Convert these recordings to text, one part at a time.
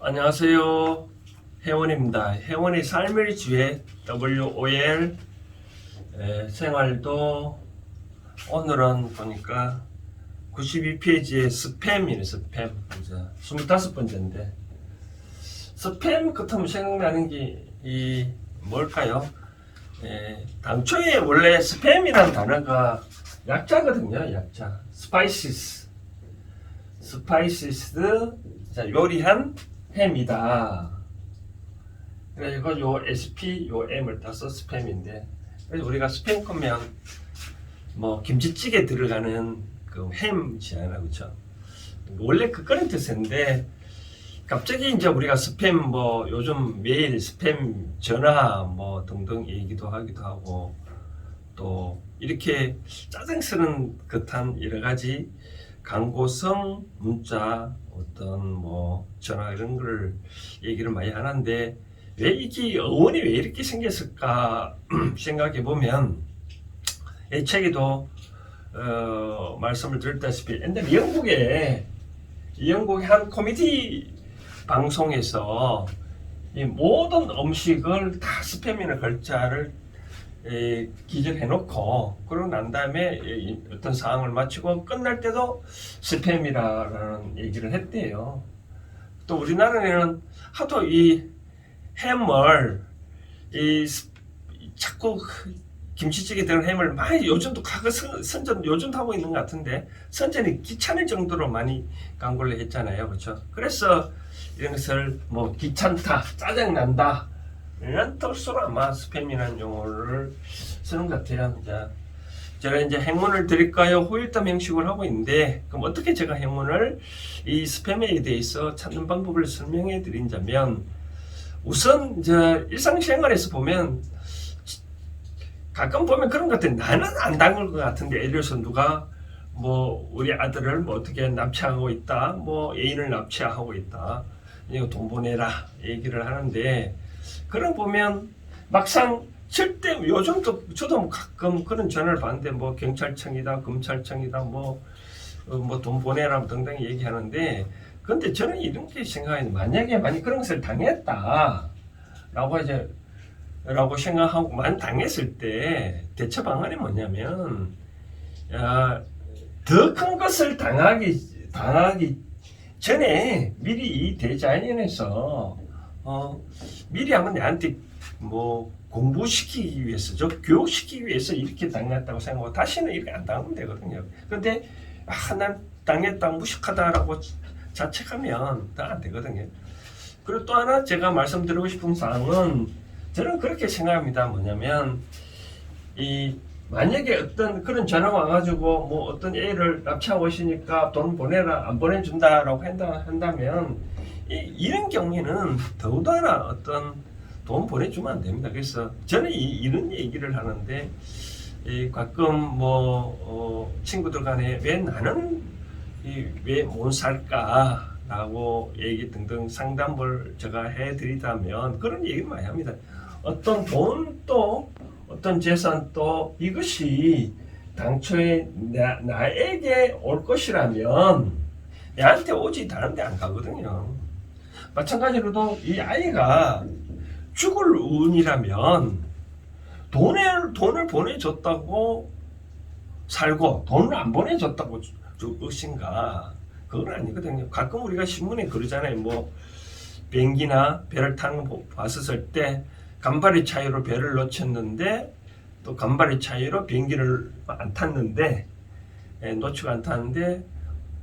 안녕하세요. 혜원입니다. 혜원의 삶을 지혜 WOL 생활도 오늘은 보니까 92페이지에 스팸이네. 스팸 이제 25번째인데 스팸 그렇다면 생각나는 게 뭘까요? 당초에 원래 스팸이라는 단어가 약자거든요. 약자 스파이시스 요리한 햄이다. 그래서 요 SP 요 M을 따서 스팸인데, 그래서 우리가 스팸 하면 뭐 김치찌개 들어가는 그 햄이잖아요, 그렇죠? 원래 그런 뜻인데 갑자기 이제 우리가 스팸 뭐 요즘 매일 스팸 전화 뭐 등등 얘기도 하기도 하고 또 이렇게 짜증스러운 듯한 여러 가지 광고성 문자 어떤 뭐 전화 이런 걸 얘기를 많이 하는데 왜 이게 어원이 왜 이렇게 생겼을까 생각해 보면 이 책에도 말씀을 드렸다시피 옛날 영국의 한 코미디 방송에서 이 모든 음식을 다 스팸이나 글자를 기재해놓고 그러고 난 다음에 어떤 상황을 마치고 끝날 때도 스팸이라는 얘기를 했대요. 또 우리나라에는 하도 이 햄을 자꾸 김치찌개 들은 햄을 많이 요즘도 선전 요즘도 하고 있는 것 같은데 선전이 귀찮을 정도로 많이 광고를 했잖아요, 그렇죠? 그래서 이런 것을 뭐 귀찮다, 짜증난다 이런 뜻으로 아마 스팸이라는 용어를 쓰는 것 같아요. 제가 이제 행문을 드릴까요? 후일담 형식을 하고 있는데, 그럼 어떻게 제가 행문을 이 스팸에 대해서 찾는 방법을 설명해 드린다면, 우선 이제 일상생활에서 보면 가끔 보면 그런 것 같아요. 나는 안 당할 것 같은데 예를 들어서 누가 뭐 우리 아들을 뭐 어떻게 납치하고 있다, 뭐 애인을 납치하고 있다, 이거 돈 보내라 얘기를 하는데, 그런 보면 막상 절대 요즘도 저도 가끔 그런 전화를 받는데 뭐 경찰청이다, 검찰청이다, 뭐 돈 보내라 등등 얘기하는데, 근데 저는 이런 게 생각이 만약에 그런 것을 당했다 라고 생각하고 당했을 때 대처 방안이 뭐냐면, 더 큰 것을 당하기 전에 미리 이 대자연에서 미리 한번 내한테 뭐 공부시키기 위해서, 교육시키기 위해서 이렇게 당했다고 생각하고 다시는 이렇게 안 당하면 되거든요. 근데 난 당했다, 무식하다라고 자책하면 다 안 되거든요. 그리고 또 하나 제가 말씀드리고 싶은 사항은, 저는 그렇게 생각합니다. 뭐냐면 만약에 어떤 그런 전화가 와가지고 뭐 어떤 애를 납치하고 있으니까 돈 보내라, 안 보내준다라고 한다면 이런 경우에는 더더나 어떤 돈 보내주면 안 됩니다. 그래서 저는 이런 얘기를 하는데, 가끔 뭐 친구들 간에 왜 나는 왜 못 살까 라고 얘기 등등 상담을 제가 해드리다면 그런 얘기를 많이 합니다. 어떤 돈도 어떤 재산도 이것이 당초에 나에게 올 것이라면 내한테 오지 다른 데 안 가거든요. 마찬가지로도 이 아이가 죽을 운이라면 돈을 보내줬다고 살고 돈을 안 보내줬다고 죽으신가, 그건 아니거든요. 가끔 우리가 신문에 그러잖아요. 뭐 비행기나 배를 타는 거 봤을 때 간발의 차이로 배를 놓쳤는데 또 간발의 차이로 비행기를 안 탔는데, 놓치고 안 탔는데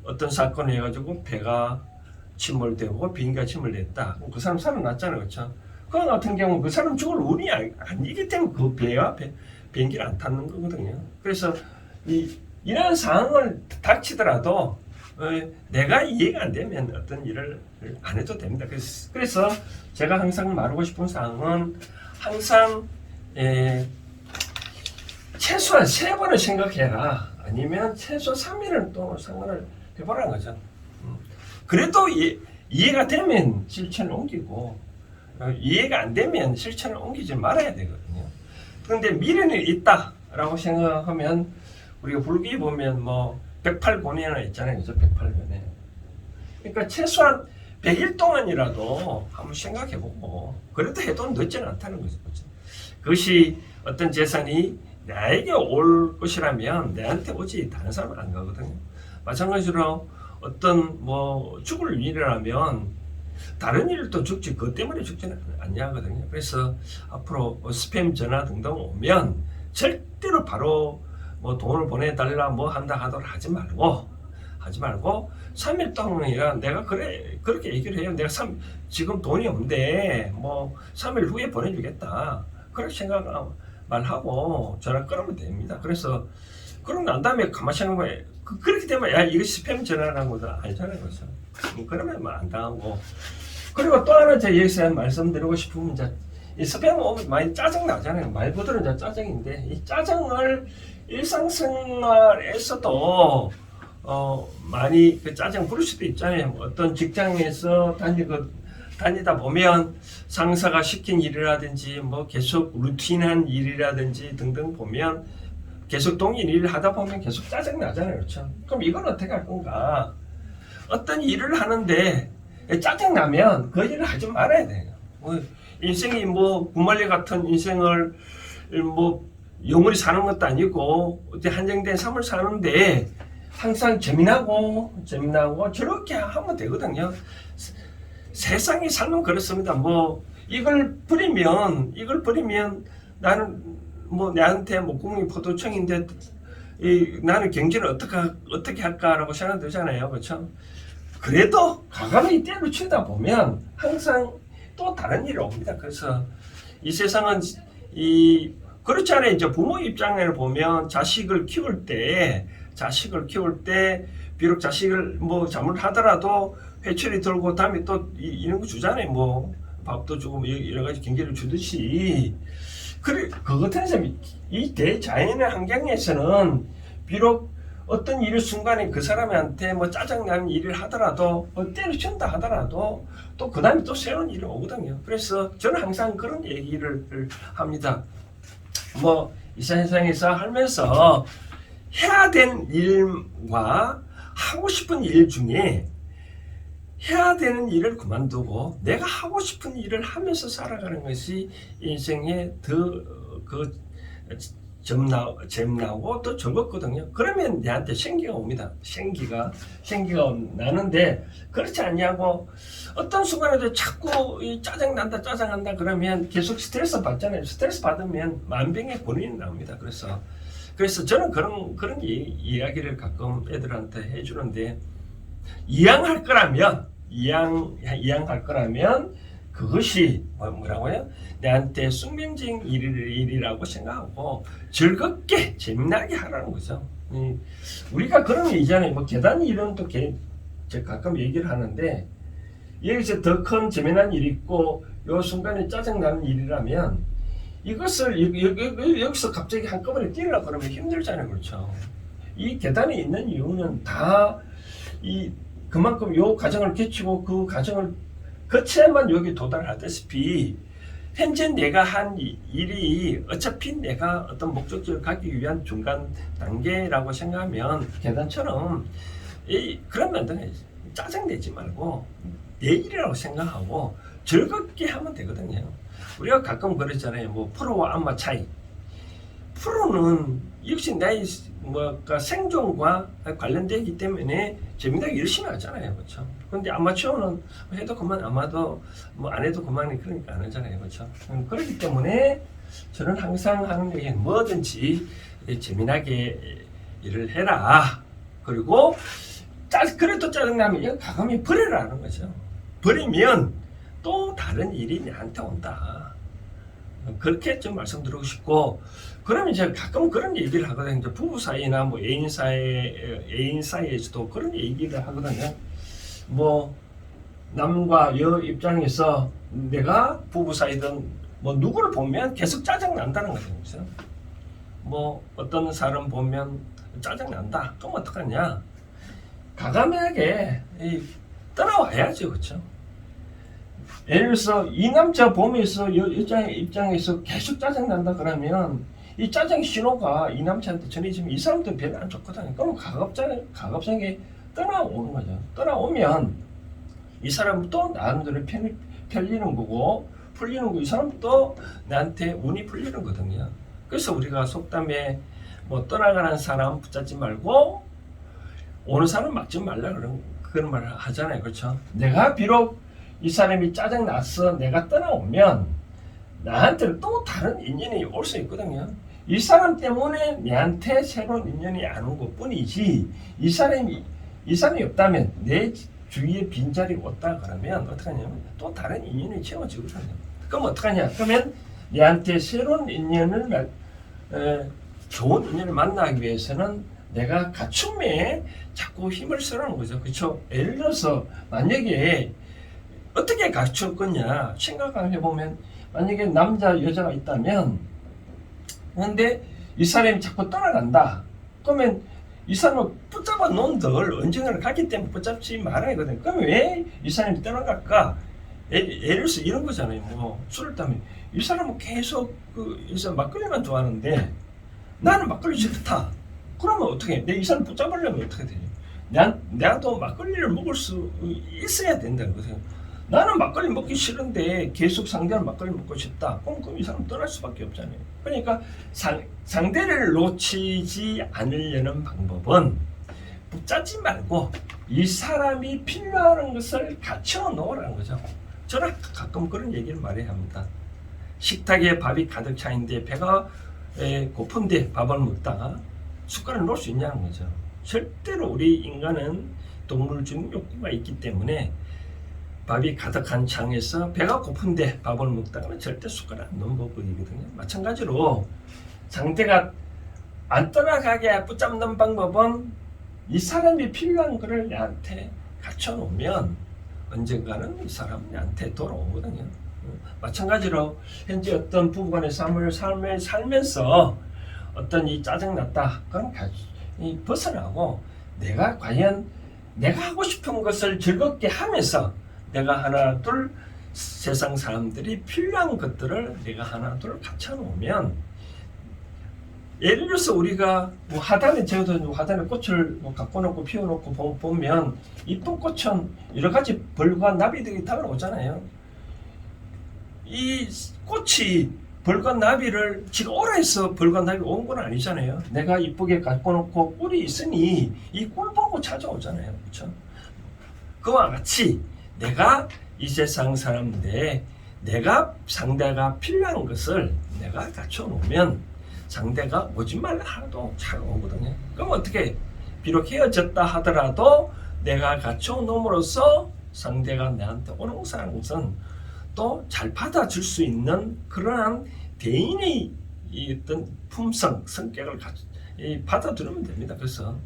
어떤 사건을 해가지고 배가 침몰되고 비행기가 침몰됐다. 그 사람 살아났잖아요, 그렇죠? 그 같은 경우 그 사람 죽을 운이 아니기 때문에 그 비행기를 안 탔는 거거든요. 그래서 이런 상황을 닥치더라도 내가 이해가 안 되면 어떤 일을 안 해도 됩니다. 그래서 제가 항상 말하고 싶은 사항은 항상 최소한 3번을 생각해라. 아니면 최소 3일은 또 생각을 해보라는 거죠. 그래도 이해가 되면 실천을 옮기고, 이해가 안 되면 실천을 옮기지 말아야 되거든요. 그런데 미련이 있다라고 생각하면 우리가 불교에 보면 뭐 108권이나 있잖아요. 그죠? 108권에. 그러니까 최소한 100일 동안이라도 한번 생각해보고 그래도 해도 늦지는 않다는 거죠. 그것이 어떤 재산이 나에게 올 것이라면 내한테 오지 다른 사람은 안 가거든요. 마찬가지로 어떤 뭐 죽을 일이라면 다른 일도 죽지 그것 때문에 죽지는 않냐거든요. 그래서 앞으로 스팸 전화 등등 오면 절대로 바로 뭐 돈을 보내달라 뭐 한다 하도록 하지 말고 3일 동안이라 내가 그렇게 얘기를 해요. 내가 지금 돈이 없는데 뭐 3일 후에 보내주겠다. 그렇게 생각 말하고 전화 끊으면 됩니다. 그래서 그러고 난 다음에 가만히 생각해 그렇게 되면 야 이거 스팸 전화라는 것도 알잖아요. 그래서 그러면 뭐 안 당하고 그리고 또 하나 제가 여기서 말씀드리고 싶은 이제 이 스팸 오면 많이 짜증 나잖아요. 말 그대로 이제 짜증인데 이 짜증을 일상생활에서도 많이 그 짜증 부를 수도 있잖아요. 어떤 직장에서 다니다 보면 상사가 시킨 일이라든지 뭐 계속 루틴한 일이라든지 등등 보면 계속 동일 일을 하다 보면 계속 짜증 나잖아요. 그렇죠? 그럼 이건 어떻게 할 건가? 어떤 일을 하는데 짜증 나면 그 일을 하지 말아야 돼요. 뭐 인생이 뭐 구말리 같은 인생을 뭐 영원히 사는 것도 아니고 어디 한정된 삶을 사는데 항상 재미나고 저렇게 하면 되거든요. 세상이 살면 그렇습니다. 뭐 이걸 버리면 나는 뭐 내한테 뭐 국민포도청인데 나는 경제를 어떻게 할까라고 생각되잖아요. 그렇죠? 그래도 과감히 때려치다 보면 항상 또 다른 일이 옵니다. 그래서 이 세상은 그렇지 않아요. 이제 부모 입장을 보면 자식을 키울 때 비록 자식을 뭐 잘못을 하더라도 회초리 들고 다음에 또 이런 거 주잖아요. 뭐 밥도 주고 여러 가지 경계를 주듯이 그 같은 이 대자연의 환경에서는 비록 어떤 일 순간에 그 사람한테 뭐 짜증나는 일을 하더라도 때려친다 하더라도 또 그 다음에 또 새로운 일이 오거든요. 그래서 저는 항상 그런 얘기를 합니다. 뭐 이 세상에서 하면서 해야 되는 일과 하고 싶은 일 중에 해야 되는 일을 그만두고 내가 하고 싶은 일을 하면서 살아가는 것이 인생의 잼 나오고 또 즐겁거든요. 그러면 내한테 생기가 옵니다. 생기가 나는데 그렇지 않냐고 어떤 순간에도 자꾸 짜증난다 그러면 계속 스트레스 받잖아요. 스트레스 받으면 만병의 본인이 나옵니다. 그래서 저는 그런 이야기를 가끔 애들한테 해주는데 이양할 거라면 그것이 뭐라고요? 내한테 숙명적인 일이라고 생각하고 즐겁게 재미나게 하라는 거죠. 우리가 그런 게 있잖아요. 뭐 계단 일은 또 제가 가끔 얘기를 하는데 여기서 더 큰 재미난 일이 있고 요 순간에 짜증나는 일이라면 이것을 여기서 갑자기 한꺼번에 뛰려고 그러면 힘들잖아요. 그렇죠? 이 계단에 있는 이유는 다 그만큼 요 과정을 거치고 그 과정을 거쳐야만 여기 도달하다시피 현재 내가 한 일이 어차피 내가 어떤 목적지를 가기 위한 중간 단계라고 생각하면 계단처럼 그러면 짜증내지 말고 내 일이라고 생각하고 즐겁게 하면 되거든요. 우리가 가끔 그러잖아요. 뭐 프로와 아마 차이. 프로는 역시 나의 생존과 관련되기 때문에 재미나게 열심히 하잖아요. 그렇죠? 근데 아마추어는 해도 그만 아마도 뭐 안 해도 그만이 그러니까 안 하잖아요. 그렇죠? 그렇기 때문에 저는 항상 하는 얘기 뭐든지 재미나게 일을 해라. 그리고 그래도 짜증나면 이거 과감히 버리라는 거죠. 버리면 또 다른 일이 나한테 온다. 그렇게 좀 말씀드리고 싶고, 그러면 제가 가끔 그런 얘기를 하거든요. 이제 부부 사이나 뭐 애인 사이에서도 그런 얘기를 하거든요. 뭐 남과 여 입장에서 내가 부부 사이든 뭐 누구를 보면 계속 짜증 난다는 거죠. 그렇죠? 뭐 어떤 사람 보면 짜증 난다. 그럼 어떡하냐? 과감하게 떠나와야죠. 그렇죠? 예를 들어서 이 남자 보면서 여자의 입장에서 계속 짜증난다 그러면 이 짜증 신호가 이 남자한테 전해지면 이 사람도 별로 안 좋거든요. 그럼 가급적이게 떠나오는 거죠. 떠나오면 이 사람은 또 나름대로 편리는 거고 풀리는 거고 이 사람은 또 나한테 운이 풀리는 거거든요. 그래서 우리가 속담에 뭐 떠나가는 사람 붙잡지 말고 오는 사람 막지 말라 그런 말을 하잖아요. 그렇죠? 내가 비록 이 사람이 짜증나서 내가 떠나오면 나한테는 또 다른 인연이 올 수 있거든요. 이 사람 때문에 내한테 새로운 인연이 안 온 것 뿐이지 이 사람이 없다면 내 주위에 빈자리 없다 그러면 어떻게 하냐면 또 다른 인연이 채워지거든요. 그럼 어떡하냐? 그러면 내한테 새로운 인연을 좋은 인연을 만나기 위해서는 내가 갖춤에 자꾸 힘을 쓰라는 거죠. 그렇죠? 예를 들어서 만약에 어떻게 갖출 거냐 생각해 보면 만약에 남자 여자가 있다면 근데 이 사람이 자꾸 떠나간다. 그러면 이 사람을 붙잡아 놓은들 언젠가는 갔기 때문에 붙잡지 말아야 하거든. 그럼 왜 이 사람이 떠나갈까? 예를 들어서 이런 거잖아요. 뭐 술을 따면 이 사람은 계속 그래서 막걸리만 좋아하는데 나는 막걸리 싫다. 그러면 어떻게 해? 내 이 사람 붙잡으려면 어떻게 되냐? 내가 또 막걸리를 먹을 수 있어야 된다는 거죠. 나는 막걸리 먹기 싫은데 계속 상대는 막걸리 먹고 싶다. 그럼 이 사람 떠날 수밖에 없잖아요. 그러니까 상대를 놓치지 않으려는 방법은 붙잡지 말고 이 사람이 필요한 것을 갖춰 놓으라는 거죠. 저는 가끔 그런 얘기를 말해야 합니다. 식탁에 밥이 가득 차 있는데 배가 고픈데 밥을 먹다가 숟가락을 놓을 수 있냐는 거죠. 절대로 우리 인간은 동물 중 욕구가 있기 때문에 밥이 가득한 장에서 배가 고픈데 밥을 먹다가는 절대 숟가락 안 놓는 법이거든요. 마찬가지로 상대가 안 떠나가게 붙잡는 방법은 이 사람이 필요한 것을 내한테 갖춰 놓으면 언젠가는 이 사람은 나한테 돌아오거든요. 마찬가지로 현재 어떤 부부간의 삶을 살면서 어떤 이 짜증났다 그럼 벗어나고 내가 과연 내가 하고 싶은 것을 즐겁게 하면서 내가 하나 둘 세상 사람들이 필요한 것들을 내가 하나 둘 갖춰 놓으면 예를 들어서 우리가 뭐 하단에 제가 하단에 꽃을 뭐 갖고 놓고 피워놓고 보면 이쁜 꽃은 여러 가지 벌과 나비들이 다가오잖아요. 이 꽃이 벌과 나비를 지가 오라 해서 벌과 나비 온 건 아니잖아요. 내가 이쁘게 갖고 놓고 꿀이 있으니 이 꿀 보고 찾아오잖아요. 그렇죠? 그와 같이 내가 이 세상 사람인데 내가 상대가 필요한 것을 내가 갖춰 놓으면 상대가 오지 말라 하나도 잘 오거든요. 그럼 어떻게 비록 헤어졌다 하더라도 내가 갖춰 놓음으로써 상대가 나한테 오는 것은 또 잘 받아줄 수 있는 그러한 대인의 어떤 품성, 성격을 받아들이면 됩니다. 그래서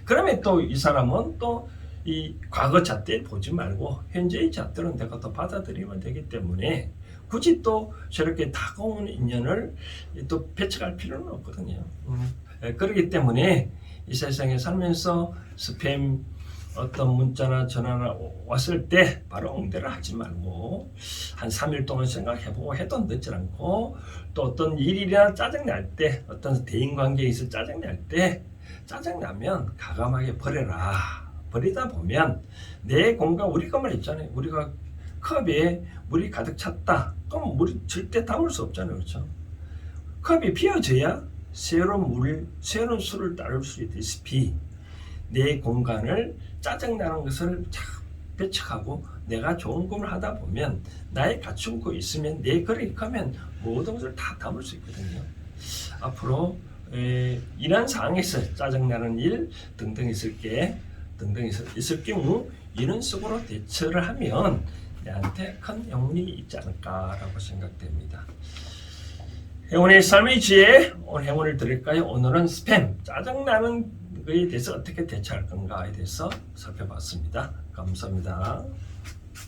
그러면 또 이 사람은 또 이 과거 잣대를 보지 말고 현재의 잣대로 내가 또 받아들이면 되기 때문에 굳이 또 저렇게 다가오는 인연을 또 배척할 필요는 없거든요. 그렇기 때문에 이 세상에 살면서 스팸 어떤 문자나 전화나 왔을 때 바로 응대를 하지 말고 한 3일 동안 생각해보고 해도 늦지 않고 또 어떤 일이나 짜증날 때 어떤 대인관계에 있어 짜증날 때 짜증나면 가감하게 버려라. 버리다 보면 내 공간 우리 것만 있잖아요. 우리가 컵에 물이 가득 찼다. 그럼 물이 절대 담을 수 없잖아요. 그렇죠? 컵이 비어져야 새로운 술을 따를 수 있듯이 내 공간을 짜증나는 것을 배척하고 내가 좋은 것을 하다 보면 나의 갖춘 거 있으면 내 거리 가면 모든 것을 다 담을 수 있거든요. 앞으로 이런 상황에서 짜증나는 일 등등 있을 경우 이런 식으로 대처를 하면 내한테 큰 행운이 있지 않을까라고 생각됩니다. 행운의 삶의 지혜 오늘 행운을 드릴까요? 오늘은 스팸 짜증나는 것에 대해서 어떻게 대처할 건가에 대해서 살펴봤습니다. 감사합니다.